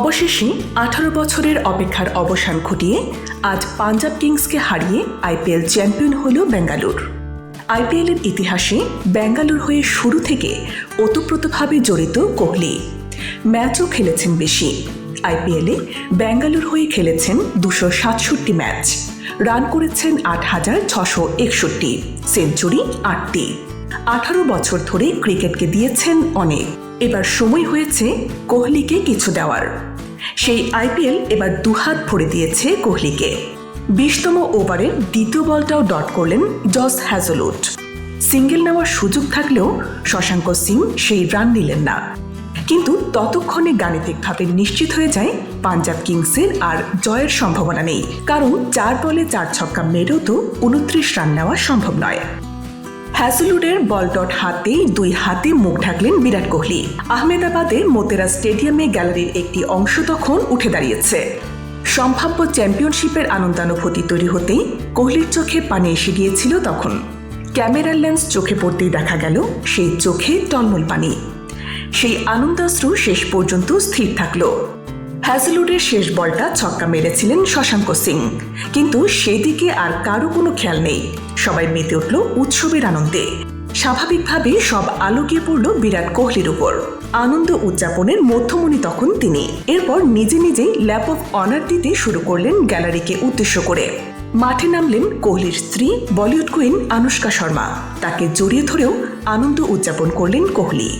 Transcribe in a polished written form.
অবশেষে 18 বছরের অপেক্ষার অবসান ঘটিয়ে আজ পাঞ্জাব কিংসকে হারিয়ে আইপিএল চ্যাম্পিয়ন হল বেঙ্গালুরু। আইপিএলের ইতিহাসে বেঙ্গালুরু হয়ে শুরু থেকে ওতপ্রোতভাবে জড়িত কোহলি। ম্যাচও খেলেছেন বেশি। আইপিএলে বেঙ্গালুরু হয়ে খেলেছেন 267 ম্যাচ, রান করেছেন 8,661, সেঞ্চুরি 8টি। 18 বছর ধরে ক্রিকেটকে দিয়েছেন অনেক। এবার সময় হয়েছে কোহলিকে কিছু দেওয়ার। সেই আইপিএল এবার দুহাত ভরে দিয়েছে কোহলিকে। 20তম ওভারের দ্বিতীয় বলটাও ডট করলেন জস হ্যাজেলউড। সিঙ্গেল নেওয়ার সুযোগ থাকলেও শশাঙ্ক সিং সেই রান নিলেন না। কিন্তু ততক্ষণে গাণিতিকভাবে নিশ্চিত হয়ে যায় পাঞ্জাব কিংসের আর জয়ের সম্ভাবনা নেই, কারণ 4 বলে 4 ছক্কা মেরেও তো 29 রান নেওয়া সম্ভব নয়। হ্যাজেলউডের বল ডট হাতেই 2 হাতে মুখ ঢাকলেন বিরাট কোহলি। আহমেদাবাদে মোতেরা স্টেডিয়ামে গ্যালারির একটি অংশ তখন উঠে দাঁড়িয়েছে। সম্ভাব্য চ্যাম্পিয়নশিপের আনন্দানুভূতি তৈরি হতেই কোহলির চোখে পানি এসে গিয়েছিল তখন। ক্যামেরার লেন্স চোখে পড়তেই দেখা গেল সেই চোখে টলমল পানি। সেই আনন্দাশ্রু শেষ পর্যন্ত স্থির থাকল। হ্যাজেলউডের শেষ বলটা ছক্কা মেরেছিলেন শশাঙ্ক সিং, কিন্তু সেদিকে আর কারো কোনো খেয়াল নেই। সবাই মেতে উঠল উৎসবের আনন্দে। স্বাভাবিকভাবে সব আলোকিয়ে পড়ল বিরাট কোহলির উপর। আনন্দ উদযাপনের মধ্যমণি তখন তিনি। এরপর নিজে নিজেই ল্যাপ অফ অনার দিতে শুরু করলেন গ্যালারিকে উদ্দেশ্য করে। মাঠে নামলেন কোহলির স্ত্রী বলিউড কুইন আনুশকা শর্মা। তাকে জড়িয়ে ধরেও আনন্দ উদযাপন করলেন কোহলি।